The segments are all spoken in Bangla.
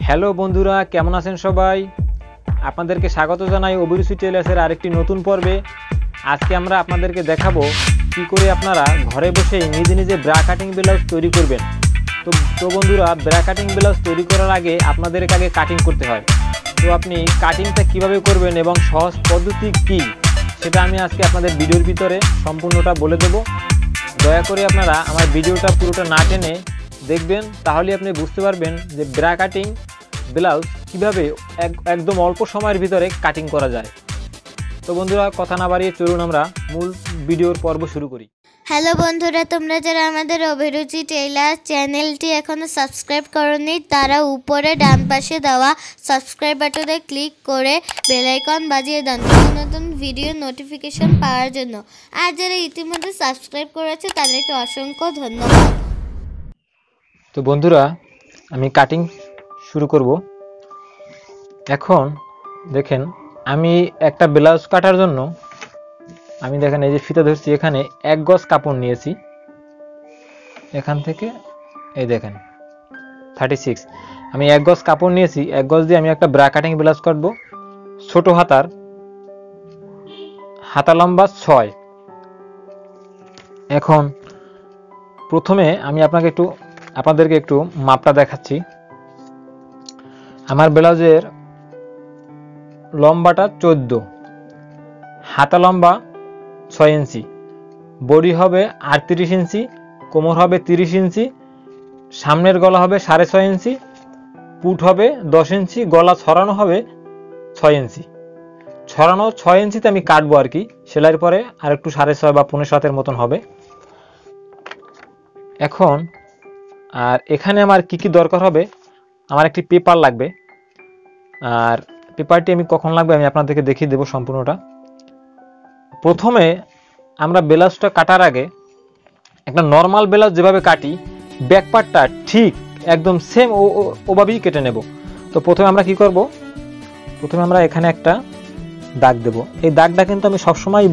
হ্যালো বন্ধুরা, কেমন আছেন সবাই? আপনাদেরকে স্বাগত জানাই অভিরুচি টেলার্সের আরেকটি নতুন পর্বে। আজকে আমরা আপনাদেরকে দেখাবো কি করে আপনারা ঘরে বসেই নিজে নিজে ব্রা কাটিং ব্লাউজ তৈরি করবেন। তো বন্ধুরা, ব্রা কাটিং ব্লাউজ তৈরি করার আগে আপনাদেরকে আগে কাটিং করতে হয়। তো আপনি কাটিংটা কিভাবে করবেন এবং সহজ পদ্ধতি কি, সেটা আমি আজকে আপনাদের ভিডিওর ভিতরে সম্পূর্ণটা বলে দেব। দয়া করে আপনারা আমার ভিডিওটা পুরোটা না টেনে দেখবেন, তাহলে আপনি বুঝতে পারবেন যে ব্রা কাটিং ব্লাউজ কীভাবে একদম অল্প সময়ের ভিতরে কাটিং করা যায়। তো বন্ধুরা, কথা না বাড়িয়ে চলুন আমরা মূল ভিডিওর পর্ব শুরু করি। হ্যালো বন্ধুরা, তোমরা যারা আমাদের অভিরুচি টেইলার চ্যানেলটি এখনও সাবস্ক্রাইব করোনি, তারা উপরে ডান পাশে দেওয়া সাবস্ক্রাইব বাটনে ক্লিক করে বেল আইকন বাজিয়ে দেন নতুন নতুন ভিডিও নোটিফিকেশন পাওয়ার জন্য। আর যারা ইতিমধ্যে সাবস্ক্রাইব করেছে তাদেরকে অসংখ্য ধন্যবাদ। তো বন্ধুরা, আমি কাটিং শুরু করব। এখন দেখেন, আমি একটা ব্লাউজ কাটার জন্য আমি দেখেন এই যে ফিতা ধরছি, এখানে 1 গজ কাপড় নিয়েছি। এখান থেকে এই দেখেন 36, আমি 1 গজ কাপড় নিয়েছি। 1 গজ দিয়ে আমি একটা ব্রা কাটিং ব্লাউজ কাটবো। ছোট হাতার, হাতা লম্বা 6। এখন প্রথমে আমি আপনাদেরকে একটু মাপটা দেখাচ্ছি। আমার ব্লাউজের লম্বাটা 14, হাতা লম্বা 6 ইঞ্চি, বডি হবে 38 ইঞ্চি, কোমর হবে 30 ইঞ্চি, সামনের গলা হবে 6.5 ইঞ্চি, পুট হবে 10 ইঞ্চি, গলা ছড়ানো হবে 6 ইঞ্চি। ছড়ানো 6 ইঞ্চিতে আমি কাটবো আর কি। সেলাইয়ের পরে আর একটু 6.5 বা 6.25 মতন হবে। এখন আর এখানে আমার কি কি দরকার হবে, আমার একটি পেপার লাগবে। আর পেপারটি আমি কখন লাগবে আমি আপনাদেরকে দেখিয়ে দেবো সম্পূর্ণটা। প্রথমে আমরা ব্লাউজটা কাটার আগে একটা নর্মাল ব্লাউজ যেভাবে কাটি, ব্যাক পার্টটা ঠিক একদম সেম ওভাবেই কেটে নেব। তো প্রথমে আমরা কি করব, প্রথমে আমরা এখানে একটা দাগ দেব। এই দাগটা কিন্তু আমি সবসময়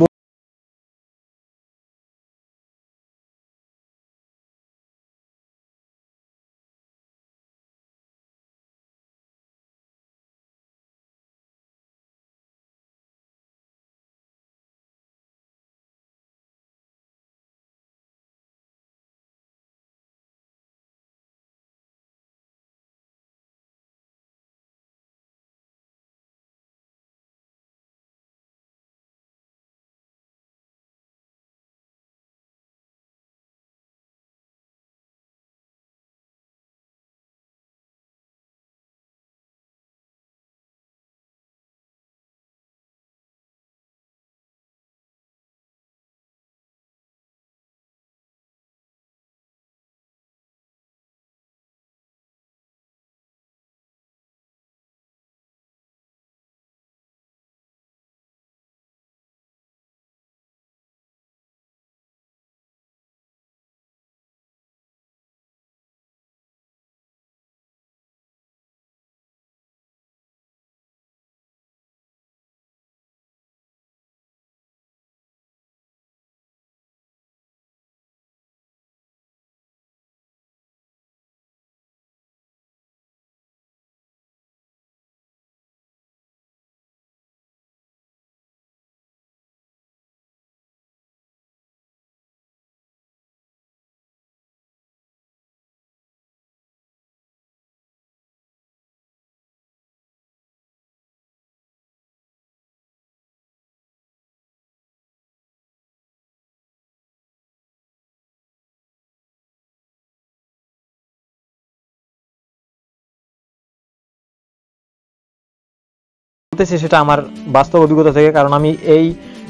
সেটা আমার বাস্তব অভিজ্ঞতা থেকে। কারণ আমি এই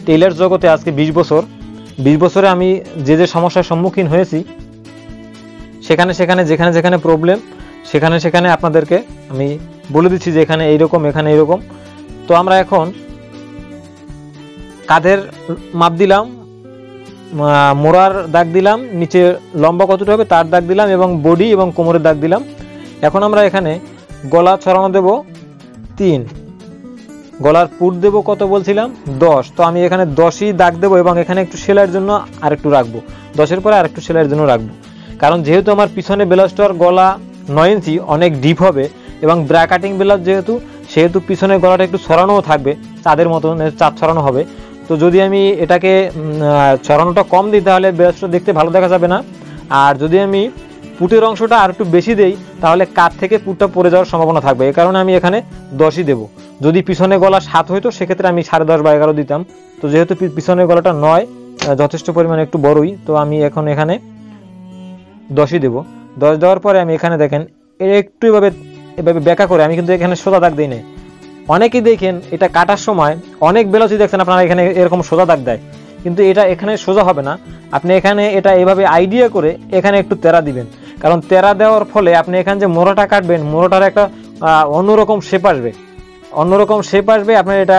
টেইলার জগতে আজকে 20 বছরে আমি যে সমস্যার সম্মুখীন হয়েছি, যেখানে যেখানে প্রবলেম, সেখানে আপনাদেরকে আমি বলে দিচ্ছি যে এখানে এইরকম, এখানে এইরকম। তো আমরা এখন কাঁধের মাপ দিলাম, মোড়ার দাগ দিলাম, নিচে লম্বা কতটা হবে তার দাগ দিলাম, এবং বডি এবং কোমরের দাগ দিলাম। এখন আমরা এখানে গলা ছড়ানো দেব 3, গলার পুট দেব কত বলছিলাম 10। তো আমি এখানে 10ই দাগ দেবো, এবং এখানে একটু সেলাইয়ের জন্য আরেকটু রাখবো, 10-এর পরে আরেকটু সেলাইয়ের জন্য রাখবো। কারণ যেহেতু আমার পিছনে ব্লাউজটার গলা 9 ইঞ্চি, অনেক ডিপ হবে, এবং ব্রা কাটিং ব্লাউজ সেহেতু পিছনের গলাটা একটু ছড়ানোও থাকবে, চাঁদের মতন চাঁদ ছড়ানো হবে। তো যদি আমি এটাকে ছড়ানোটা কম দিই তাহলে ব্লাউজটা দেখতে ভালো দেখা যাবে না। আর যদি আমি পুটের অংশটা আর একটু বেশি দেই তাহলে কাঁধ থেকে পুটটা পড়ে যাওয়ার সম্ভাবনা থাকবে। এই কারণে আমি এখানে 10ই দেবো। যদি পিছনে গলা 7 হইতো সেক্ষেত্রে আমি 10.5 বা 11 দিতাম। তো যেহেতু পিছনের গলাটা 9 যথেষ্ট পরিমাণে একটু বড়ই, তো আমি এখন এখানে 10ই দেবো। 10 দেওয়ার পরে আমি এখানে দেখেন একটু এভাবে ব্যাকা করে, আমি কিন্তু এখানে সোজা দাগ দিই নাই। অনেকেই দেখেন এটা কাটার সময় অনেক ব্লাউজই দেখছেন আপনারা এখানে এরকম সোজা দাগ দেয়, কিন্তু এটা এখানে সোজা হবে না। আপনি এখানে এটা এভাবে আইডিয়া করে এখানে একটু তেরা দিবেন, কারণ তেরা দেওয়ার ফলে আপনি এখানে যে মোড়াটা কাটবেন মোড়াটার একটা অন্যরকম শেপ আসবে আপনার এটা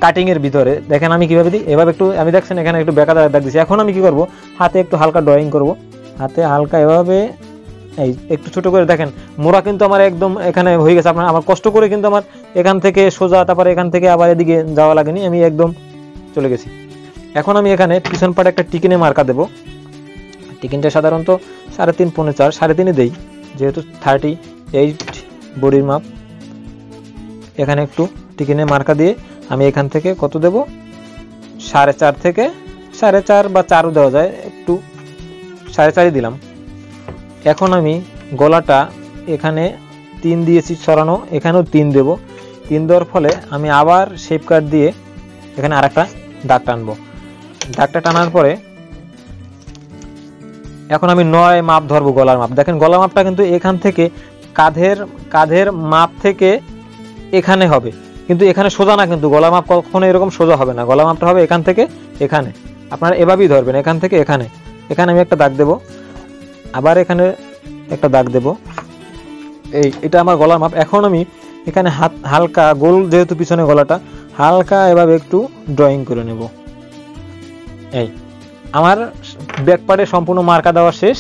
কাটিং এর ভিতরে। দেখেন আমি কিভাবে দিই, এভাবে একটু আমি দেখছেন এখানে একটু বেকা দাগ দিচ্ছি। এখন আমি কি করব, হাতে একটু হালকা ড্রয়িং করব, হাতে হালকা এভাবে এই একটু ছোট করে। দেখেন মোড়া কিন্তু আমার একদম এখানে হয়ে গেছে। আমার কষ্ট করে কিন্তু আমার এখান থেকে সোজা, তারপরে এখান থেকে আবার এদিকে যাওয়া লাগেনি, আমি একদম চলে গেছি। এখন আমি এখানে পিছন পাটে একটা টিকিনে মার্কা দেব। টিকিনটা সাধারণত 3.5 পৌনে 4, 3.5 দেই যেহেতু 38 বডির মাপ। এখানে একটু টিকিনে মার্কা দিয়ে আমি এখান থেকে কত দেব, 4.5 থেকে 4.5 বা 4ও দেওয়া যায়, একটু 4.5 দিলাম। এখন আমি গলাটা এখানে 3 দিয়েছি ছড়ানো, এখানেও 3 দেব। 3 দেওয়ার ফলে আমি আবার শেপ কাট দিয়ে এখানে আরেকটা দাগ টানবো। দাগটা টানার পরে এখন আমি 9 মাপ ধরবো, গলার মাপ। দেখেন গলার মাপটা কিন্তু এখান থেকে কাঁধের মাপ থেকে এখানে হবে, কিন্তু এখানে সোজা না, কিন্তু গলা মাপ কখনো এরকম সোজা হবে না। গলা মাপটা হবে এখান থেকে এখানে, আপনারা এভাবেই ধরবেন, এখান থেকে এখানে। এখানে আমি একটা দাগ দেব, আবার এখানে একটা দাগ দেব। এটা আমার গলার মাপ। এখন আমি এখানে হালকা গোল, যেহেতু পিছনে গলাটা, হালকা এভাবে একটু ড্রয়িং করে নেব। এই আমার ব্যাক পার্টে সম্পূর্ণ মার্কা দেওয়া শেষ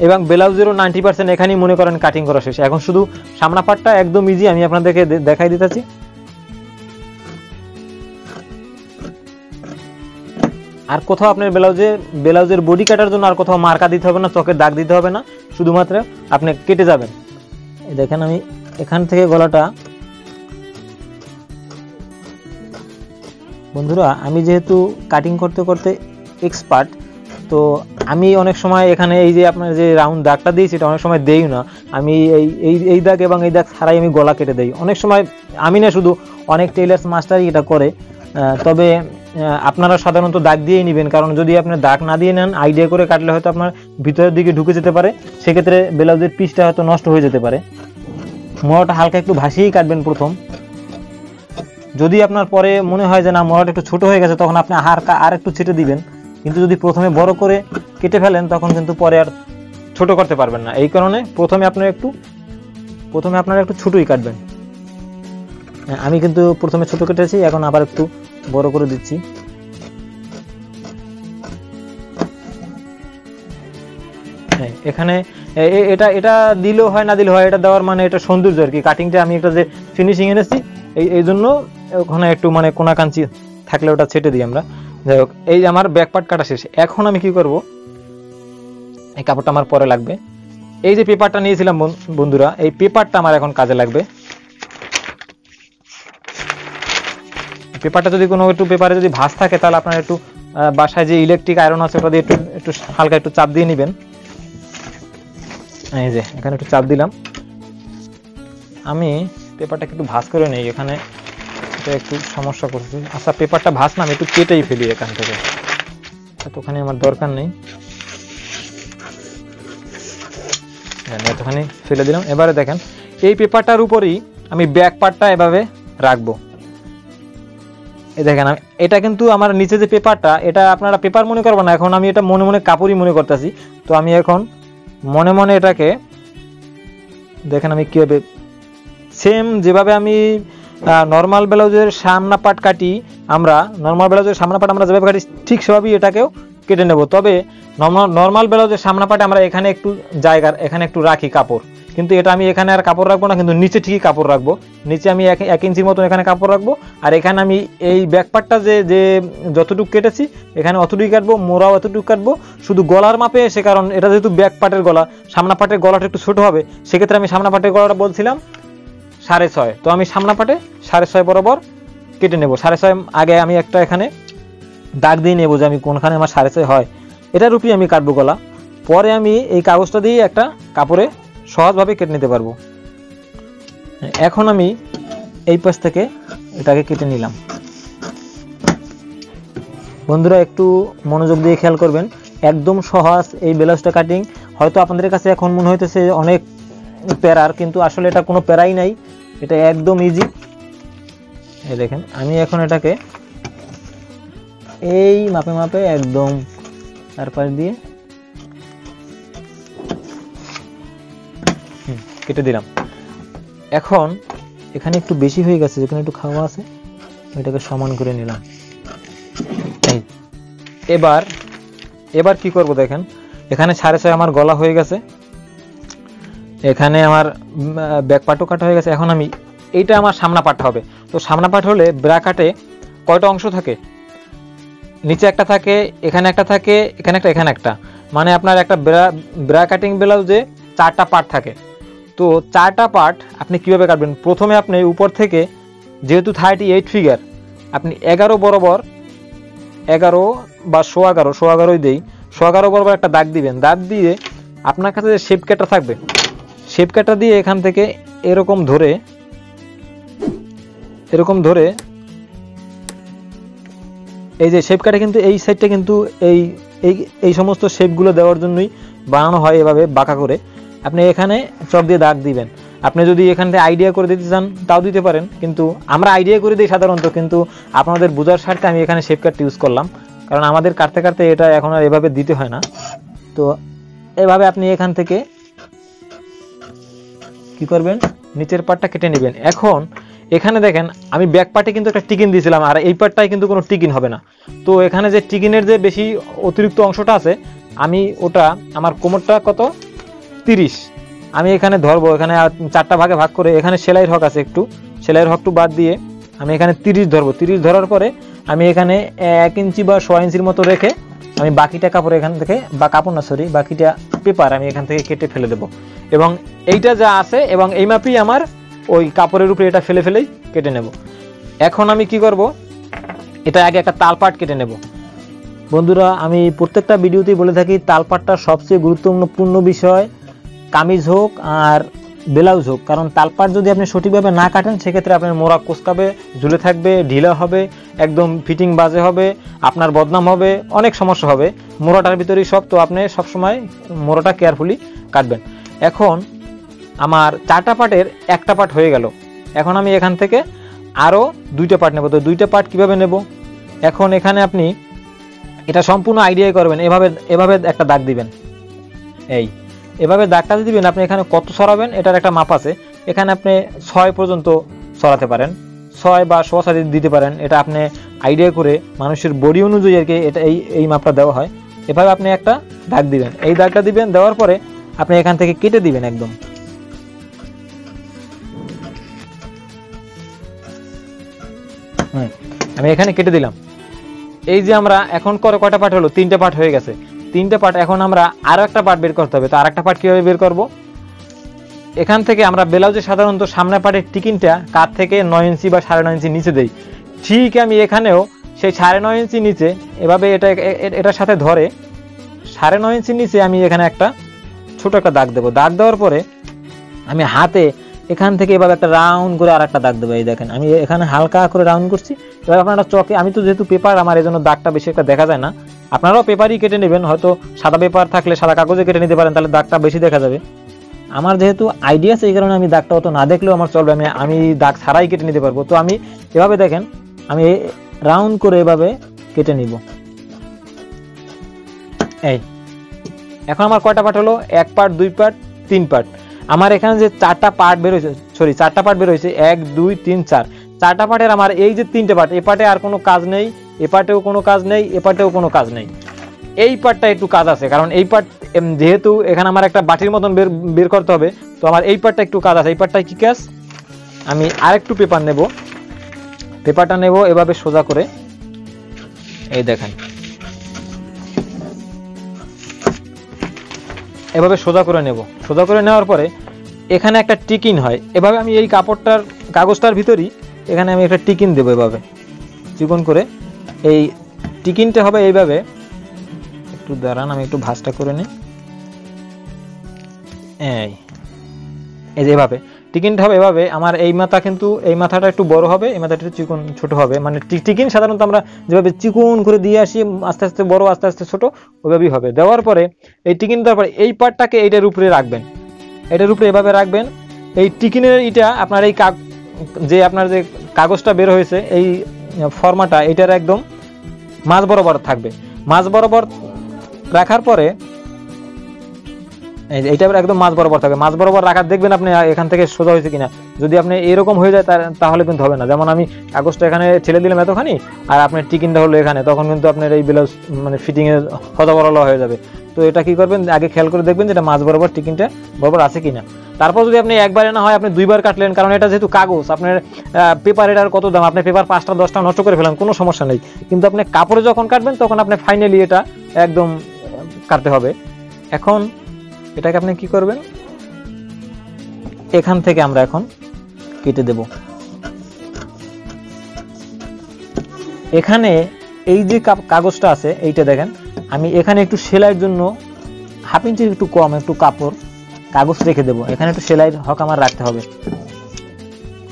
এবং ব্লাউজেরও 90% এখানেই মনে করেন কাটিং করা শেষ। এখন শুধু সামনা পার্টটা একদম ইজি, আমি আপনাদেরকে দেখাই দিতেছি। আর কোথাও আপনার ব্লাউজের বডি কাটার জন্য আর কোথাও মার্কা দিতে হবে না, চকের দাগ দিতে হবে না, শুধুমাত্র আপনি কেটে যাবেন। দেখেন আমি এখান থেকে গলাটা, বন্ধুরা আমি যেহেতু কাটিং করতে করতে এক্সপার্ট, তো আমি অনেক সময় এখানে এই যে আপনার যে রাউন্ড দাগটা দিয়েছি এটা অনেক সময় দেই না। আমি এই দাগ এবং এই দাগ ছাড়াই আমি গলা কেটে দেই। অনেক সময় আমি না, শুধু অনেক টেইলার্স মাস্টারই এটা করে। তবে আপনারা সাধারণত দাগ দিয়েই নেবেন, কারণ যদি আপনি দাগ না দিয়ে নেন, আইডিয়া করে কাটলে হয়তো আপনার ভিতরের দিকে ঢুকে যেতে পারে, সেক্ষেত্রে ব্লাউজের পিসটা হয়তো নষ্ট হয়ে যেতে পারে। মোড়াটা হালকা একটু ভাসিয়েই কাটবেন প্রথম। যদি আপনার পরে মনে হয় যে না মোড়াটা একটু ছোট হয়ে গেছে, তখন আপনি আর একটু ছেটে দিবেন। কিন্তু যদি প্রথমে বড় করে কেটে ফেলেন তখন কিন্তু পরে আর ছোট করতে পারবেন না। এই কারণে প্রথমে আপনারা একটু ছোটই কাটবেন। আমি কিন্তু প্রথমে ছোট কেটেছি, এখন আবার একটু বড় করে দিচ্ছি। এখানে এটা দিলেও হয় না দিলেও হয়, এটা দেওয়ার মানে এটা সৌন্দর্য আর কি। কাটিংটা আমি একটা যে ফিনিশিং এনেছি এই জন্য ওখানে একটু মানে কোনাকাঞ্চি থাকলে ওটা ছেটে দিই আমরা। যাই হোক, এই আমার ব্যাক পার্ট কাটা শেষ। এখন আমি কি করব, এই কাপড়টা আমার পরে লাগবে। এই যে পেপারটা নিয়েছিলাম বন্ধুরা, এই পেপারটা আমার এখন কাজে লাগবে। পেপারটা যদি কোনো একটু পেপারে যদি ভাঁজ থাকে তাহলে আপনার একটু বাসায় যে ইলেকট্রিক আয়রন আছে ওটা দিয়ে একটু হালকা একটু চাপ দিয়ে নেবেন। এই যে এখানে একটু চাপ দিলাম। আমি পেপারটাকে একটু ভাঁজ করে নেই, এখানে এটা একটু সমস্যা করছি। আচ্ছা পেপারটা ভাঁজ না, আমি একটু কেটেই ফেলি এখান থেকে, এতখানি আমার দরকার নেই। এতখানি ফেলে দিলাম। এবারে দেখেন এই পেপারটার উপরেই আমি ব্যাক পার্টটা এভাবে রাখবো। এই দেখেন এটা কিন্তু আমার নিচে যে পেপারটা, এটা আপনারা পেপার মনে করবেন না, এখন আমি এটা মনে মনে কাপড়ই মনে করতেছি। তো আমি এখন মনে মনে এটাকে দেখেন আমি কিভাবে, সেম যেভাবে আমি নর্মাল ব্লাউজের সামনা পাট কাটি, আমরা নর্মাল ব্লাউজের সামনা পাট আমরা যেভাবে কাটি ঠিক সেভাবেই এটাকেও কেটে নেব। তবে নর্মাল ব্লাউজের সামনা পাটে আমরা এখানে একটু জায়গা, এখানে একটু রাখি কাপড়, কিন্তু এটা আমি এখানে আর কাপড় রাখবো না, কিন্তু নিচে ঠিকই কাপড় রাখবো। নিচে আমি 1 ইঞ্চির মতন এখানে কাপড় রাখবো, আর এখানে আমি এই ব্যাক পার্টটা যে যতটুকু কেটেছি এখানে অতটুকুই কাটবো, মোড়াও অতটুকু কাটবো, শুধু গলার মাপে এসে, কারণ এটা যেহেতু ব্যাক পার্টের গলা, সামনা পার্টের গলাটা একটু ছোট হবে, সেক্ষেত্রে আমি সামনা পার্টের গলাটা বলছিলাম 6.5, তো আমি সামনা পার্টে 6.5 বরাবর কেটে নেব। 6.5 আগে আমি একটা এখানে দাগ দিয়ে নেবো যে আমি কোনখানে আমার 6.5 হয়, এটার উপরই আমি কাটবো গলা। পরে আমি এই কাগজটা দিয়ে একটা কাপড়ে সহজভাবে কেটে নিতে পারবো। এখন আমি এই পাশ থেকে এটাকে কেটে নিলাম। বন্ধুরা একটু মনোযোগ দিয়ে খেয়াল করবেন, একদম সহজ এই ব্লাউজটা কাটিং। হয়তো আপনাদের কাছে এখন মনে হইতেছে অনেক প্যারার, কিন্তু আসলে এটা কোনো প্যারাই নাই, এটা একদম ইজি। এই দেখেন আমি এখন এটাকে এই মাপে মাপে একদম চারপাশ দিয়ে কেটে দিলাম। এখন এখানে একটু বেশি হয়ে গেছে, যেখানে একটু খাওয়া আছে এটাকে সমান করে নিলাম। এবার কি করব দেখেন, এখানে 6.5 আমার গলা হয়ে গেছে, এখানে আমার ব্যাক পার্টও কাটা হয়ে গেছে। এখন আমি এইটা আমার সামনা পার্ট হবে। তো সামনা পার্ট হলে ব্রা কাটে কয়টা অংশ থাকে? নিচে একটা থাকে, এখানে একটা থাকে, এখানে একটা, এখানে একটা, মানে আপনার একটা ব্রা কাটিং ব্লাউজে 4টা পার্ট থাকে। তো 4টা পার্ট আপনি কিভাবে কাটবেন? প্রথমে আপনি উপর থেকে, যেহেতু 38 ফিগার, আপনি 11 বরাবর, 11 বা 11.5 দেই, 11.5 বরাবর একটা দাগ দিবেন। দাগ দিয়ে আপনার কাছে যে শেপ কাটা থাকবে, শেপ কাটা দিয়ে এখান থেকে এরকম ধরে এই যে শেপ কাটা, কিন্তু এই সাইডটা কিন্তু এই সমস্ত শেপগুলো দেওয়ার জন্যই বানানো হয়, এভাবে বাঁকা করে। আপনি এখানে চক দিয়ে দাগ দিবেন। আপনি যদি এখান থেকে আইডিয়া করে দিতে চান তাও দিতে পারেন, কিন্তু আমরা আইডিয়া করে দিই সাধারণত, কিন্তু আপনাদের বোঝার স্বার্থে আমি এখানে শেপ কাট ইউজ করলাম, কারণ আমাদের কাটতে কাটতে এটা এখন আর এভাবে দিতে হয় না। তো এভাবে আপনি এখান থেকে কি করবেন, নিচের পার্টটা কেটে নেবেন। এখন এখানে দেখেন আমি ব্যাক পার্টে কিন্তু একটা টিকিন দিয়েছিলাম, আর এই পার্টটায় কিন্তু কোনো টিকিন হবে না। তো এখানে যে টিকিনের যে বেশি অতিরিক্ত অংশটা আছে, আমি ওটা, আমার কোমরটা কত 30, আমি এখানে ধরবো, এখানে 4টা ভাগে ভাগ করে, এখানে সেলাইয়ের হক আছে, একটু সেলাইয়ের হকটু বাদ দিয়ে আমি এখানে 30 ধরবো। 30 ধরার পরে আমি এখানে 1 ইঞ্চি বা 6 ইঞ্চির মতো রেখে আমি বাকিটা কাপড় এখান থেকে, বা কাপড় না সরি, বাকিটা পেপার আমি এখান থেকে কেটে ফেলে দেবো। এবং এইটা যা আছে, এবং এই মাপেই আমার ওই কাপড়ের উপরে এটা ফেলে ফেলেই কেটে নেব। এখন আমি কি করব, এটা আগে একটা তালপাট কেটে নেব। বন্ধুরা আমি প্রত্যেকটা ভিডিওতেই বলে থাকি, তালপাটটা সবচেয়ে গুরুত্বপূর্ণ বিষয়, কামিজ হোক আর ব্লাউজ হোক। কারণ তালপাট যদি আপনি সঠিকভাবে না কাটেন, সেক্ষেত্রে আপনার মোড়া কোঁচকাবে, ঝুলে থাকবে, ঢিলা হবে, একদম ফিটিং বাজে হবে, আপনার বদনাম হবে, অনেক সমস্যা হবে। মোড়াটার ভিতরেই সব, তো আপনি সবসময় মোড়াটা কেয়ারফুলি কাটবেন। এখন আমার 4টা পার্টের একটা পার্ট হয়ে গেল। এখন আমি এখান থেকে আরও 2টা পার্ট নেব। তো 2টা পার্ট কীভাবে নেব? এখন এখানে আপনি এটা সম্পূর্ণ আইডিয়াই করবেন, এভাবে একটা দাগ দিবেন। এভাবে দাগটা দিবেন। আপনি এখানে কত সরাবেন এটার একটা মাপ আছে, এখানে আপনি 6 পর্যন্ত সরাতে পারেন, 6 বা 6.5 দিতে পারেন। এটা আপনি আইডিয়া করে, মানুষের বডি অনুযায়ী আর কি এটা এই মাপটা দেওয়া হয়। এভাবে আপনি একটা দাগ দিবেন, এই দাগটা দিবেন, দেওয়ার পরে আপনি এখান থেকে কেটে দিবেন একদম। আমি এখানে কেটে দিলাম। এই যে আমরা এখন কয়টা পার্ট হলো? 3টে পার্ট হয়ে গেছে। 3টে পার্ট, এখন আমরা আরো একটা পার্ট বের করতে হবে। তো আরেকটা পার্ট কিভাবে বের করব? এখান থেকে আমরা ব্লাউজে সাধারণত সামনের পার্টের টিকিনটা কাঁধ থেকে 9 ইঞ্চি বা 9.5 ইঞ্চি নিচে দেই। ঠিক আমি এখানেও সেই 9.5 ইঞ্চি নিচে এভাবে এটার সাথে ধরে 9.5 ইঞ্চি নিচে আমি এখানে একটা ছোট একটা দাগ দেবো। দাগ দেওয়ার পরে আমি হাতে এখান থেকে এভাবে একটা রাউন্ড করে আর একটা দাগ দেবো। এই দেখেন আমি এখানে হালকা করে রাউন্ড করছি। এবার আপনারা চকে, আমি তো যেহেতু পেপার, আমার এই জন্য দাগটা বেশি একটা দেখা যায় না। আপনারাও পেপারই কেটে নেবেন, হয়তো সাদা পেপার থাকলে সাদা কাগজে কেটে নিতে পারেন, তাহলে দাগটা বেশি দেখা যাবে। আমার যেহেতু আইডিয়া আছে, এই কারণে আমি দাগটা অত না দেখলেও আমার চলবে, আমি দাগ ছাড়াই কেটে নিতে পারবো। তো আমি এভাবে দেখেন, আমি রাউন্ড করে এভাবে কেটে নিব। এই এখন আমার কয়টা পার্ট হলো? 1 পার্ট, 2 পার্ট, 3 পার্ট। আমার এখানে যে 4টা পার্ট বের হয়েছে, 4টা পার্ট বের হয়েছে, 1 2 3 4, 4টা পার্টের আমার এই যে 3টে পার্ট, এ পার্টে আর কোনো কাজ নেই, এ পার্টেও কোনো কাজ নেই, এ পার্টেও কোনো কাজ নেই। এই পার্টটা একটু কাজ আছে, কারণ যেহেতু এখানে আমার একটা বাটির মতন বের করতে হবে, তো আমার এই পার্টটা একটু কাজ আছে। এই পার্টটায় কি কাজ, আমি আরেকটু পেপার নেব, পেপারটা নেব এভাবে সোজা করে, এই দেখেন এভাবে সোজা করে নেব। সোজা করে নেওয়ার পরে এখানে একটা টিকিন হয়, এভাবে আমি এই কাগজটার ভিতরই এখানে আমি একটা টিকিন দেবো, এভাবে চিকন করে। এই টিকিনটা হবে এইভাবে, একটু দাঁড়ান আমি একটু ভাঁজটা করে নিই। এই যে এভাবে টিকিনটা হবে এভাবে। আমার এই মাথা কিন্তু এই মাথাটা একটু বড় হবে, এই মাথাটা একটু চিকন ছোট হবে। মানে টিকিন সাধারণত আমরা যেভাবে চিকন করে দিয়ে আসি, আস্তে আস্তে বড় আস্তে আস্তে ছোট, ওইভাবেই হবে। দেওয়ার পরে এই টিকিন দেওয়ার পরে এই পার্টটাকে এইটার উপরে রাখবেন, এটার উপরে এভাবে রাখবেন। এই টিকিনের এটা আপনার এই যে আপনার যে কাগজটা বের হয়েছে, এই ফর্মাটা এটার একদম মাঝ বরাবর থাকবে। মাঝ বরাবর রাখার পরে এইটা একদম মাঝ বরাবর থাকবে। মাঝ বরাবর রাখার দেখবেন আপনি এখান থেকে সোজা হয়েছে কিনা। যদি আপনি এরকম হয়ে যায় তাহলে কিন্তু হবে না। যেমন আমি কাগজটা এখানে ঠেলে দিলাম এতখানি, আর আপনার টিকিনটা হলো এখানে, তখন কিন্তু আপনার এই ব্লাউজ মানে ফিটিং এর হজবরল হয়ে যাবে। তো এটা কি করবেন, আগে খেয়াল করে দেখবেন যেটা মাঝ বরাবর টিকিনটা বরাবর আছে কিনা। তারপর যদি আপনি একবারে না হয় আপনি দুইবার কাটলেন, কারণ এটা যেহেতু কাগজ, আপনার পেপার এটার কত দাম, আপনি পেপার 5টা 10টা নষ্ট করে ফেলেন, কোনো সমস্যা নেই। কিন্তু আপনি কাপড়ে যখন কাটবেন তখন আপনি ফাইনালি এটা একদম কাটতে হবে। এখন এটাকে আপনি কি করবেন, এখান থেকে আমরা এখন কেটে দেব। এখানে এই যে কাগজটা আছে এইটা দেখেন, আমি এখানে একটু সেলাইয়ের জন্য 1/2 ইঞ্চির একটু কম একটু কাগজ রেখে দেবো। এখানে একটু সেলাইয়ের হক আমার রাখতে হবে,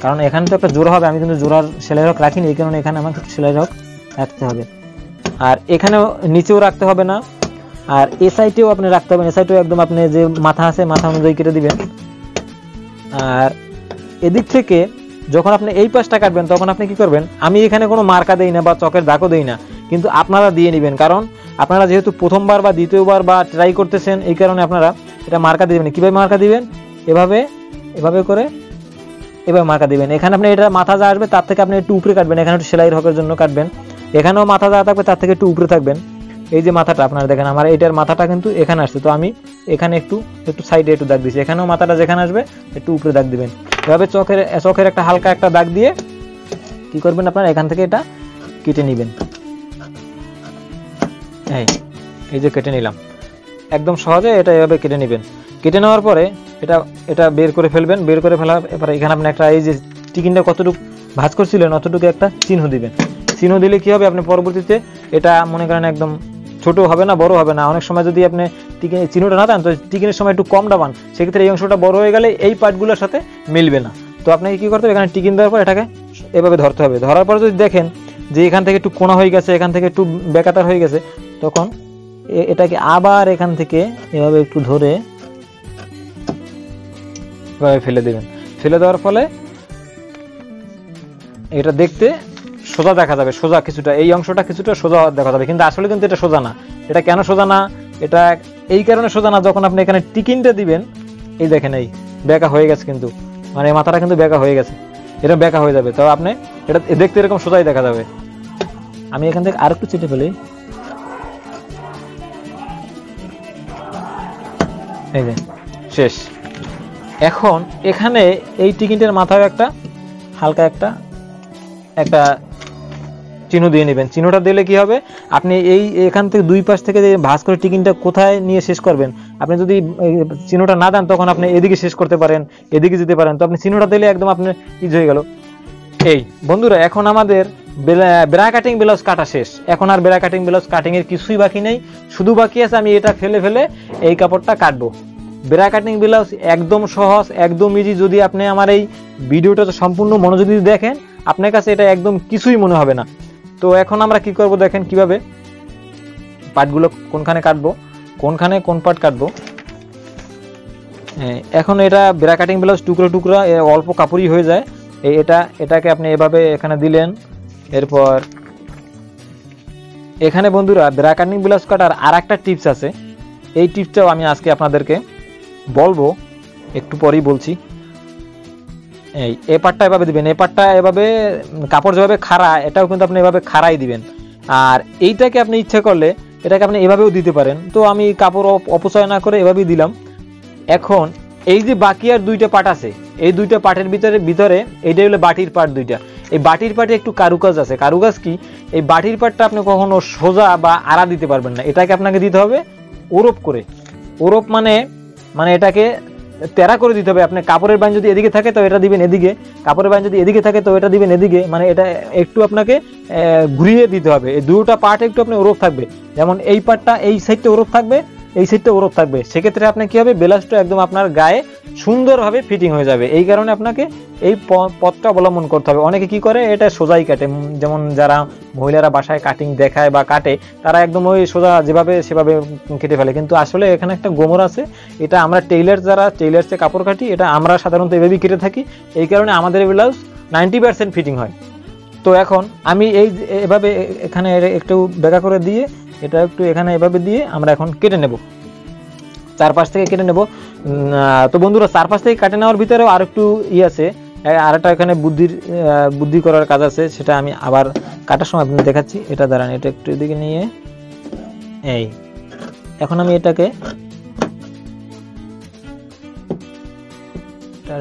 কারণ এখানে তো একটা জোড়া হবে, আমি কিন্তু জোড়ার সেলাইয়ের হক রাখিনি, এই কারণে এখানে আমাকে সেলাইয়ের হক রাখতে হবে। আর এখানেও নিচেও রাখতে হবে না, আর এ সাইডেও আপনি রাখতে হবে। এ সাইডেও একদম আপনি যে মাথা আছে মাথা অনুযায়ী কেটে দিবেন। আর এদিক থেকে যখন আপনি এই পাশটা কাটবেন তখন আপনি কি করবেন, আমি এখানে কোনো মার্কা দেই না বা চকের দাগও দেই না, কিন্তু আপনারা দিয়ে নেবেন। কারণ আপনারা যেহেতু প্রথমবার বা দ্বিতীয়বার বা ট্রাই করতেছেন, এই কারণে আপনারা এটা মার্কা দিবেন। কিভাবে মার্কা দিবেন, এভাবে করে এভাবে মার্কা দিবেন। এখানে আপনি এটা মাথা যা আসবে তার থেকে আপনি একটু উপরে কাটবেন, এখানে একটু সেলাইয়ের হকের জন্য কাটবেন। এখানেও মাথা যা থাকবে তার থেকে একটু উপরে থাকবেন। এই যে মাথাটা আপনারা দেখেন, আমার এইটার মাথাটা কিন্তু এখানে আসছে, তো আমি এখানে একটু সাইডে একটু দাগ দিয়েছি। এখানেও মাথাটা যেখানে আসবে একটু উপরে দাগ দিবেন। এভাবে চোখের একটা হালকা একটা দাগ দিয়ে কি করবেন, আপনারা এখান থেকে এটা কেটে নেবেন। এই যে কেটে নিলাম, একদম সহজে এটা এভাবে কেটে নেবেন। কেটে নেওয়ার পরে এটা বের করে ফেলবেন। বের করে ফেলার এরপরে এখানে আপনি একটা এই যে টিকিনটা কতটুকু ভাঁজ করছিলেন অতটুকু একটা চিহ্ন দিবেন। চিহ্ন দিলে কি হবে, আপনি পরবর্তীতে এটা মনে করেন একদম ছোট হবে না, বড় হবে না। অনেক সময় যদি আপনি চিহ্নটা না দেন, তো টিকিনের সময় একটু কম দাবান, সেক্ষেত্রে এই অংশটা বড় হয়ে গেলে এই পার্টগুলোর সাথে মিলবে না। তো আপনাকে কি করতে হবে, এখানে টিকিন দেওয়ার পর এটাকে এভাবে ধরতে হবে। ধরার পর যদি দেখেন যে এখান থেকে একটু কোণা হয়ে গেছে, এখান থেকে একটু বেকাতার হয়ে গেছে, তখন এটাকে আবার এখান থেকে এভাবে একটু ধরে এভাবে ফেলে দেবেন। ফেলে দেওয়ার ফলে এটা দেখতে সোজা দেখা যাবে, সোজা কিছুটা, এই অংশটা কিছুটা সোজা দেখা যাবে, কিন্তু আসলে কিন্তু এটা সোজা না। এটা কেন সোজা না, এটা এই কারণে সোজা না, যখন আপনি এখানে টিকিনটা দিবেন, এই দেখেন এই বেঁকা হয়ে গেছে, কিন্তু মানে মাথাটা কিন্তু বেঁকা হয়ে গেছে, এটা বেঁকা হয়ে যাবে। তো আপনি এটা দেখতে এরকম সোজাই দেখা যাবে। আমি এখান থেকে আরেকটু চেটে ফেলি, এই যে শেষ। এখন এখানে এই টিকিনটার মাথায় একটা হালকা একটা চিহ্ন দিয়ে নেবেন। চিহ্নটা দিলে কি হবে, আপনি এখান থেকে দুই পাশ থেকে যে ভাঁজ করে টিকিনটা কোথায় নিয়ে শেষ করবেন, আপনি যদি চিহ্নটা না দেন তখন আপনি এদিকে শেষ করতে পারেন, এদিকে যেতে পারেন। তো আপনি চিহ্নটা দিলে একদম আপনার ইজি হয়ে গেল। এই বন্ধুরা, এখন আমাদের ব্রা কাটিং ব্লাউজ কাটা শেষ। এখন আর ব্রা কাটিং ব্লাউজ কাটিং এর কিছুই বাকি নেই, শুধু বাকি আছে আমি এটা ফেলে এই কাপড়টা কাটবো। ব্রা কাটিং ব্লাউজ একদম সহজ, একদম ইজি। যদি আপনি আমার এই ভিডিওটা সম্পূর্ণ মনোযোগ দিয়ে দেখেন, আপনার কাছে এটা একদম কিছুই মনে হবে না। তো এখন আমরা কি করব দেখেন, কিভাবে পার্টগুলো কোনখানে কাটবো, কোনখানে কোন পার্ট কাটবো। এখন এটা ব্রা কাটিং ব্লাউজ টুকরা অল্প কাপড়ই হয়ে যায়। এটাকে আপনি এভাবে এখানে দিলেন। এরপর এখানে বন্ধুরা ব্রা কাটিং ব্লাউজ কাটার আর একটা টিপস আছে, এই টিপসটাও আমি আজকে আপনাদেরকে বলবো, একটু পরেই বলছি। এই পাটটা এভাবে দিবেন, এই পাটটা এভাবে কাপড় যেভাবে খাড়া, এটাও কিন্তু আপনি এভাবে খাড়াই দিবেন। আর এইটাকে আপনি ইচ্ছে করলে এটাকে আপনি এভাবেও দিতে পারেন। তো আমি কাপড় অপচয় না করে এভাবেই দিলাম। এখন এই যে বাকি আর দুইটা পার্ট আছে, এই দুইটা পার্টের ভিতরে এইটা হলো বাটির পার্ট দুইটা। এই বাটির পার্টে একটু কারুকাজ আছে। কারুকাজ কি, এই বাটির পার্টটা আপনি কখনো সোজা বা আড়া দিতে পারবেন না, এটাকে আপনাকে দিতে হবে ওরপ করে। ওরপ মানে এটাকে তেরা করে দিতে হবে। আপনি কাপড়ের বাইন যদি এদিকে থাকে তো এটা দিবেন এদিকে, কাপড়ের বাইন যদি এদিকে থাকে তো এটা দিবেন এদিকে, মানে এটা একটু আপনাকে ঘুরিয়ে দিতে হবে। এই দুটো পার্ট একটু আপনি ওরপ থাকবে, যেমন এই পার্টটা এই সাইডটা ওরপ থাকবে, এই সাইডটা ওরপ থাকবে। সেক্ষেত্রে আপনি কি হবে, ব্লাউজটা একদম আপনার গায়ে সুন্দরভাবে ফিটিং হয়ে যাবে। এই কারণে আপনাকে এই পথটা অবলম্বন করতে হবে। অনেকে কি করে, এটা সোজাই কাটে, যেমন যারা মহিলারা বাসায় কাটিং দেখায় বা কাটে, তারা একদম ওই সোজা যেভাবে সেভাবে কেটে ফেলে। কিন্তু আসলে এখানে একটা গোমর আছে। এটা আমরা যারা টেইলার্সে কাপড় কাটি, এটা আমরা সাধারণত এভাবেই কেটে থাকি। এই কারণে আমাদের ব্লাউজ 90% ফিটিং হয়। তো এখন আমি এভাবে এখানে একটু বেঁকা করে দিয়ে, এটা একটু এখানে এভাবে দিয়ে আমরা এখন কেটে নেব, চারপাশ থেকে কেটে নেব। তো বন্ধুরা, চারপাশ থেকে কেটে নেওয়ার ভিতরেও আর একটু আছে, আরেকটা এখানে বুদ্ধি করার কাজ আছে, সেটা আমি আবার কাটার সময় আপনি দেখাচ্ছি। এটা দাঁড়ান, এটা একটু এদিকে নিয়ে এই এখন আমি এটাকে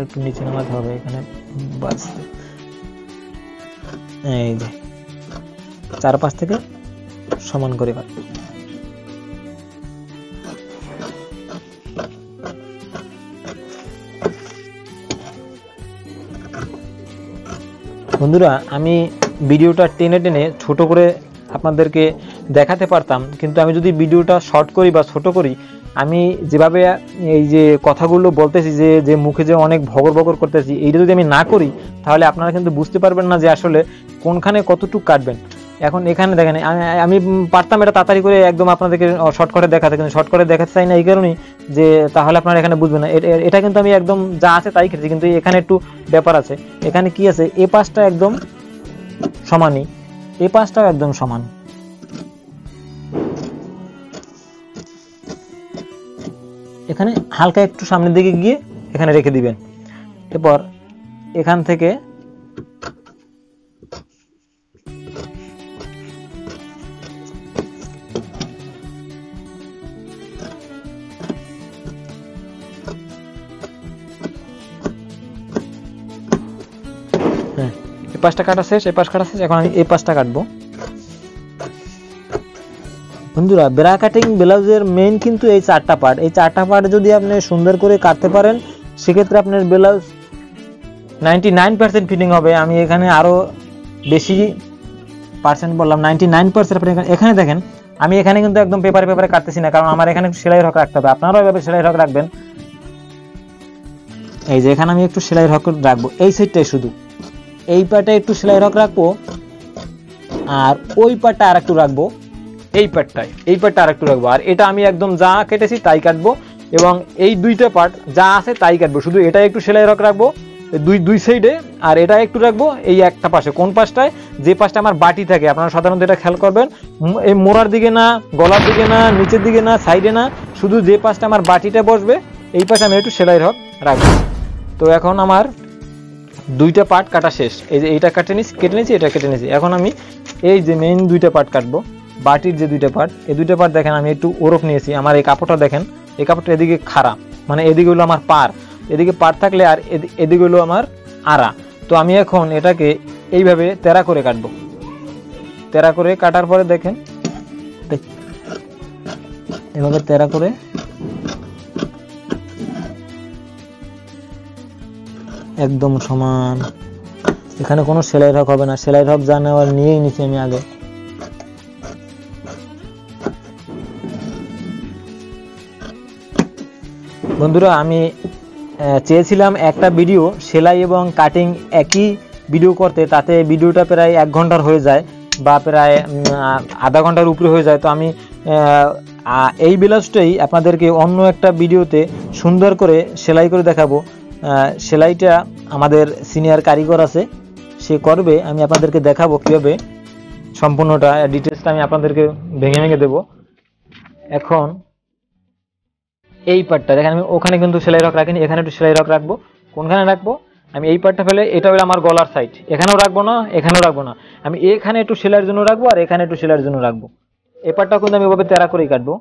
একটু নিচে নামাতে হবে এখানে, বাঁচতে এই যে চারপাশ থেকে সমান করে কাটবো। বন্ধুরা, আমি ভিডিওটা টেনে টেনে ছোট করে আপনাদেরকে দেখাতে পারতাম, কিন্তু আমি যদি ভিডিওটা শর্ট করি বা ছোট করি, আমি যেভাবে এই যে কথাগুলো বলতেছি, যে মুখে যে অনেক ভগর করতেছি, এইটা যদি আমি না করি, তাহলে আপনারা কিন্তু বুঝতে পারবেন না যে আসলে কোনখানে কতটুকু কাটবেন। এখন এখানে দেখেন, আমি পারতাম এটা তাড়াতাড়ি করে একদম আপনাদেরকে শর্টকাটে দেখাতে, কিন্তু শর্টকাটে দেখাতে চাই না এই কারণেই যে তাহলে আপনারা এখানে বুঝবেন না। এটা কিন্তু আমি একদম যা আছে তাই কেটেছি, কিন্তু এখানে একটু ব্যাপার আছে। এখানে কি আছে, এই পাশটা একদম সমানই, এই পাশটাও একদম সমান। এখানে হালকা একটু সামনের দিকে গিয়ে এখানে রেখে দিবেন। এরপর এখান থেকে এই পাশটা কাটা শেষ, এই পাশ কাটা শেষ। এখন আমি এই পাশটা কাটবো। বন্ধুরা, ব্রা কাটিং ব্লাউজের মেইন কিন্তু এই চারটা পার্ট। এই চারটা পার্ট যদি আপনি সুন্দর করে কাটতে পারেন, সেক্ষেত্রে আপনার ব্লাউজ 99% ফিটিং হবে। আমি এখানে আরো বেশি পার্সেন্ট বললাম, 99%। আপনি এখানে দেখেন, আমি এখানে কিন্তু একদম পেপারে কাটতেছি না, কারণ আমার এখানে সেলাই রক রাখতে হবে। আপনারাও এভাবে সেলাই রক রাখবেন। এই যে এখানে আমি একটু সেলাই রক রাখবো, এই সাইডটাই শুধু, এই পার্টে একটু সেলাই রক রাখবো, আর ওই পার্টটা আর একটু রাখবো, এই পার্টটা আর একটু রাখবো। আর এটা আমি একদম যা কেটেছি তাই কাটবো, এবং এই দুইটা পার্ট যা আছে তাই কাটবো। শুধু এটা একটু সেলাই রক রাখবো দুই সাইডে, আর এটা একটু রাখবো এই একটা পাশে। কোন পাশটায়, যে পাশটা আমার বাটি থাকে। আপনারা সাধারণত এটা খেয়াল করবেন, এই মোড়ার দিকে না, গলার দিকে না, নিচের দিকে না, সাইডে না, শুধু যে পাশটা আমার বাটিটা বসবে এই পাশে আমি একটু সেলাই রক রাখবো। তো এখন আমার দুইটা পার্ট কাটা শেষ। এই যে এইটা কেটে নিয়েছি, এটা কেটে নিয়েছি। এখন আমি এই যে মেইন দুইটা পার্ট কাটবো, বাটির যে দুইটা পার্ট, এই দুইটা পার্ট দেখেন আমি একটু ওরফ নিয়েছি। আমার এই কাপড়টা দেখেন, এই কাপড়টা এদিকে খাড়া, মানে এদিকে হলো আমার পার, এদিকে পার থাকলে আর এদিকে হলো আমার আড়া। তো আমি এখন এটাকে এইভাবে তেরা করে কাটবো। তেরা করে কাটার পরে দেখেন, এভাবে তেরা করে একদম সমান। এখানে কোনো সেলাই রক হবে না, সেলাই রক যা নেওয়ার নিয়েই নিচ্ছি আমি আগে। বন্ধুরা, আমি চেয়েছিলাম একটা ভিডিও সেলাই এবং কাটিং একই ভিডিও করতে, তাতে ভিডিওটা প্রায় 1 ঘন্টার হয়ে যায় বা প্রায় আধা ঘন্টার উপরে হয়ে যায়। তো আমি এই ব্লাউজটাই আপনাদেরকে অন্য একটা ভিডিওতে সুন্দর করে সেলাই করে দেখাবো। সেলাইটা আমাদের সিনিয়র কারিগর আছে, সে করবে। আমি আপনাদেরকে দেখাবো কীভাবে, সম্পূর্ণটা ডিটেলসটা আমি আপনাদেরকে ভেঙে দেবো। এখন এই পার্টটা দেখেন, আমি ওখানে কিন্তু সেলাই রক রাখিনি, এখানে একটু সেলাই রক রাখবো। কোনখানে রাখবো, আমি এই পার্টটা ফেলে, এটা হলো আমার গলার সাইড, এখানেও রাখবো না, এখানেও রাখবো না, আমি এখানে একটু সেলাইয়ের জন্য রাখবো, আর এখানে একটু সেলাইয়ের জন্য রাখবো। এই পাটটা কিন্তু আমি এভাবে তেরা করেই কাটবো।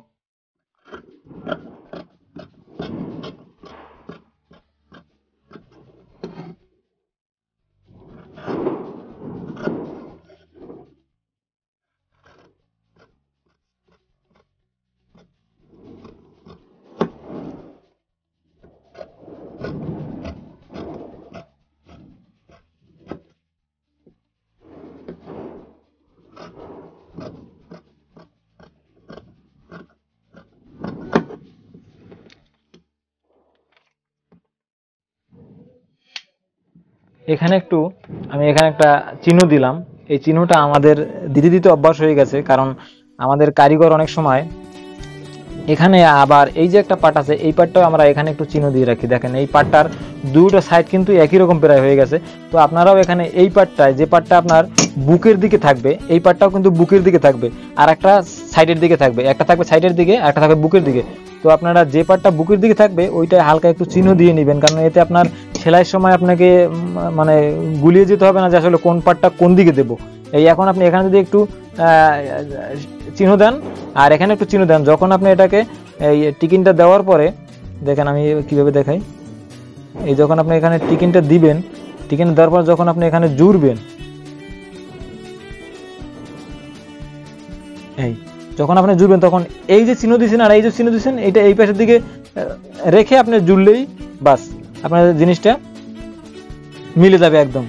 এখানে একটা চিহ্ন দিলাম। এই চিহ্নটা আমাদের দিতে দিতে অভ্যাস হয়ে গেছে, কারণ আমাদের কারিগর অনেক সময় এখানে আবার এই যে একটা পাট আছে, এই পাটটাও আমরা এখানে একটু চিহ্ন দিয়ে রাখি। দেখেন এই পাটটার দুটো সাইড কিন্তু একই রকম প্রায় হয়ে গেছে। তো আপনারাও এখানে এই পাটটায়, যে পাটটা আপনার বুকের দিকে থাকবে, এই পাটটাও কিন্তু বুকের দিকে থাকবে, আর একটা সাইডের দিকে থাকবে। একটা থাকবে সাইডের দিকে, একটা থাকবে বুকের দিকে। তো আপনারা যে পাটটা বুকের দিকে থাকবে ওইটায় হালকা একটু চিহ্ন দিয়ে নেবেন, কারণ এতে আপনার সেলাইয়ের সময় আপনাকে মানে গুলিয়ে যেতে হবে না যে আসলে কোন পাটটা কোন দিকে দেবো। এই এখন আপনি এখানে যদি একটু চিহ্ন দেন আর এখানে একটু চিহ্ন দেন, যখন আপনি এটাকে এই টিকিনটা দেওয়ার পরে, দেখেন আমি কিভাবে দেখাই। এই যখন আপনি এখানে টিকিনটা দিবেন, টিকিন দেওয়ার পর যখন আপনি এখানে জুড়বেন, এই যখন আপনি জুড়বেন তখন এই যে চিহ্ন দিয়েছেন আর এই যে চিহ্ন দিয়েছেন, এটা এই পাশের দিকে রেখে আপনি জুড়লেই বাস আপনার জিনিসটা মিলে যাবে একদম।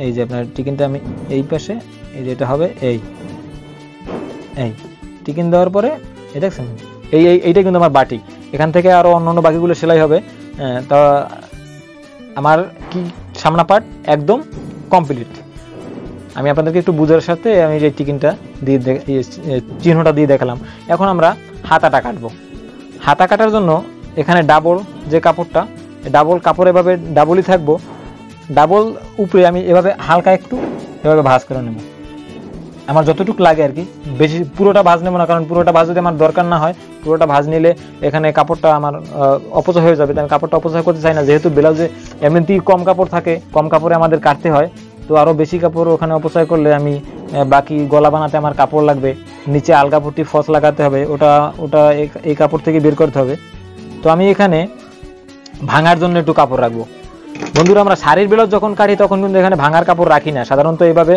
এই যে আপনার টিকিনটা আমি এই পাশে, এই যে এটা হবে এই টিকিন দেওয়ার পরে এই দেখছেন, এইটা কিন্তু আমার বাটি। এখান থেকে আরো অন্যান্য বাকিগুলো সেলাই হবে। তা আমার কি সামনা পার্ট একদম কমপ্লিট। আমি আপনাদেরকে একটু বুঝার সাথে আমি যে টিকিনটা দিয়ে চিহ্নটা দিয়ে দেখালাম। এখন আমরা হাতাটা কাটবো। হাতা কাটার জন্য এখানে ডাবল যে কাপড়টা, ডাবল কাপড় এভাবে ডাবলই থাকবো। ডাবল উপরে আমি এভাবে হালকা একটু এভাবে ভাঁজ করে নেব, আমার যতটুকু লাগে আর কি। বেশি পুরোটা ভাঁজ নেব না, কারণ পুরোটা ভাঁজ যদি আমার দরকার না হয়, পুরোটা ভাঁজ নিলে এখানে কাপড়টা আমার অপচয় হয়ে যাবে। আমি কাপড়টা অপচয় করতে চাই না, যেহেতু ব্লাউজে এমনিতেই কম কাপড় থাকে, কম কাপড়ে আমাদের কাটতে হয়। তো আরও বেশি কাপড় ওখানে অপচয় করলে আমি বাকি গলা বানাতে আমার কাপড় লাগবে, নিচে আলগা পট্টি ফস লাগাতে হবে, ওটা এই কাপড় থেকে বের করতে হবে। তো আমি এখানে ভাঙার জন্য একটু কাপড় রাখবো। বন্ধুরা, আমরা শাড়ির ব্লাউজ যখন কাটি তখন কিন্তু এখানে ভাঙার কাপড় রাখি না, সাধারণত এইভাবে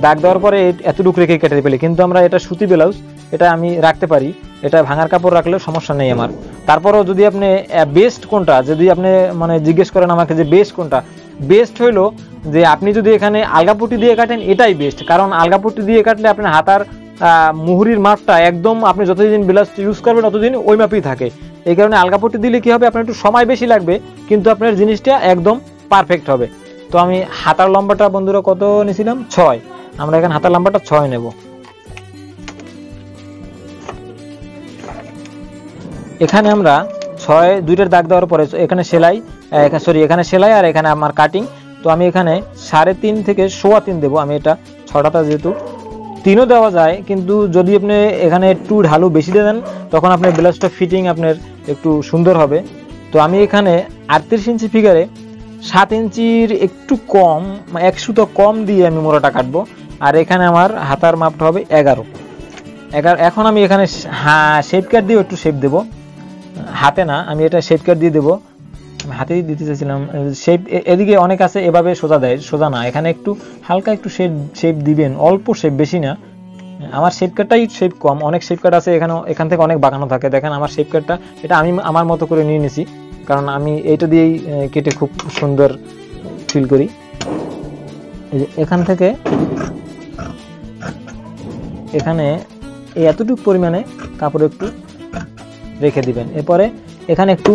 দাগ দেওয়ার পরে এতটুকু রেখে কেটে ফেলি। কিন্তু আমরা এটা সুতি ব্লাউজ, এটা আমি রাখতে পারি, এটা ভাঙার কাপড় রাখলেও সমস্যা নেই আমার। তারপরও যদি আপনি বেস্ট কোনটা, যদি আপনি মানে জিজ্ঞেস করেন আমাকে যে বেস্ট কোনটা, বেস্ট হইলো যে আপনি যদি এখানে আলগাপট্টি দিয়ে কাটেন, এটাই বেস্ট। কারণ আলগাপট্টি দিয়ে কাটলে আপনার হাতার মুহুরির মাপটা একদম, আপনি যতদিন ব্লাউজ ইউজ করবেন ততদিন ওই মাপেই থাকে। এই কারণে আলগাপট্টি দিলে কি হবে, আপনার একটু সময় বেশি লাগবে, কিন্তু আপনার জিনিসটা একদম পারফেক্ট হবে। তো আমি হাতার লম্বাটা বন্ধুরা কত নিয়েছিলাম, 6। আমরা এখানে হাতার লম্বাটা 6 নেব। এখানে আমরা 6 দুইটার দাগ দেওয়ার পরে এখানে সেলাই, এখানে সেলাই আর এখানে আমার কাটিং। তো আমি এখানে 3.5 থেকে 3.25 দেবো। আমি এটা 6টা যেহেতু 3ও দেওয়া যায়, কিন্তু যদি আপনি এখানে একটু ঢালু বেশি দিয়ে দেন তখন আপনার ব্লাউজটা ফিটিং আপনার একটু সুন্দর হবে। তো আমি এখানে 38 ইঞ্চি ফিগারে 7 ইঞ্চির একটু কম, 1 সুতো কম দিয়ে আমি মোড়াটা কাটবো। আর এখানে আমার হাতার মাপটা হবে 11। এখন আমি এখানে শেপ কাট দিয়ে একটু শেপ দেবো, হাতে না, আমি এটা শেপ কাট দিয়ে দেবো। হাতেই দিতে চাইছিলাম শেপ। এদিকে অনেক আছে এভাবে সোজা দেয়, সোজা না, এখানে একটু হালকা একটু শেপ দিবেন, অল্প শেপ, বেশি না। আমার শেপ কাটটাই শেপ কম, অনেক শেপ কাট আছে এখান থেকে অনেক বাঁকানো থাকে। দেখেন আমার শেপ কাটটা, এটা আমি আমার মতো করে নিয়ে নিছি, কারণ আমি এইটা দিয়েই কেটে খুব সুন্দর ফিল করি। এখান থেকে এখানে এই এতটুকু পরিমাণে কাপড় একটু রেখে দিবেন। এরপরে এখানে একটু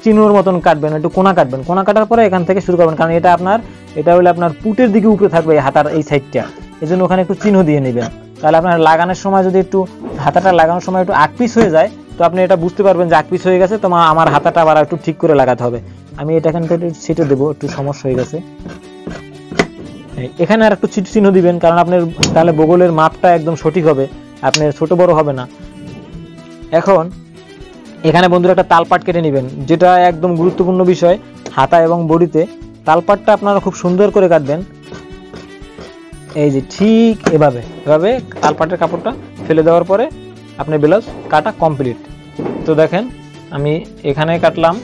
চিহ্নর মতন কাটবেন, একটু কোনা কাটবেন। কোনা কাটার পরে এখান থেকে শুরু করবেন, কারণ এটা হলে আপনার পুটের দিকে উপরে থাকবে হাতার এই সাইডটা, এই জন্য ওখানে একটু চিহ্ন দিয়ে নেবেন। তাহলে আপনার লাগানোর সময় যদি একটু হাতাটা লাগানোর সময় একটু আকপিস হয়ে যায়, তো আপনি এটা বুঝতে পারবেন যে আকপিস হয়ে গেছে, তো আমার হাতাটা আবার একটু ঠিক করে লাগাতে হবে। আমি এটা এখান থেকে ছিটে দেবো, একটু সমস্যা হয়ে গেছে। এখানে আর একটু চিহ্ন দিবেন, কারণ আপনার তাহলে বগলের মাপটা একদম সঠিক হবে, আপনার ছোট বড় হবে না। এখন এখানে বন্ধুরা একটা তালপাট কেটে নেবেন, যেটা একদম গুরুত্বপূর্ণ বিষয়। হাতা এবং বডিতে তালপাটটা আপনারা খুব সুন্দর করে কাটবেন। এই যে ঠিক এভাবে তালপাটের কাপড়টা ফেলে দেওয়ার পরে আপনি ব্লাউজ কাটা কমপ্লিট। তো দেখেন আমি এখানে কাটলাম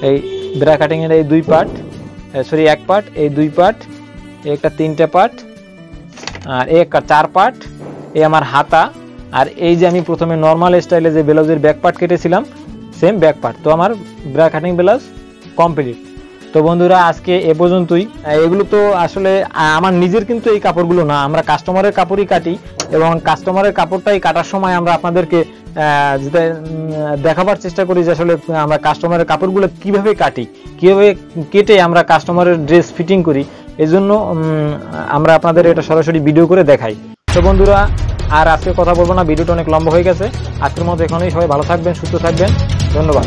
এই ব্রা কাটিংয়ের এই এক পার্ট, এই 2 পার্ট, এই একটা 3টে পার্ট, আর এই একটা 4 পার্ট, এই আমার হাতা, আর এই যে আমি প্রথমে নর্মাল স্টাইলে যে ব্লাউজের ব্যাক পার্ট কেটেছিলাম সেম ব্যাক পার্ট। তো আমার ব্রা কাটিং ব্লাউজ কমপ্লিট। তো বন্ধুরা আজকে এ পর্যন্তই। এগুলো তো আসলে আমার নিজের কিন্তু এই কাপড়গুলো না, আমরা কাস্টমারের কাপড়ই কাটি এবং কাস্টমারের কাপড়টাই কাটার সময় আমরা আপনাদেরকে দেখাবার চেষ্টা করি যে আসলে আমরা কাস্টমারের কাপড়গুলো কিভাবে কাটি, কিভাবে কেটে আমরা কাস্টমারের ড্রেস ফিটিং করি। এই জন্য আমরা আপনাদের এটা সরাসরি ভিডিও করে দেখাই। তো বন্ধুরা আর আজকে কথা বলবো না, ভিডিওটা অনেক লম্বা হয়ে গেছে। আজকের মতো এখানেই, সবাই ভালো থাকবেন, সুস্থ থাকবেন, ধন্যবাদ।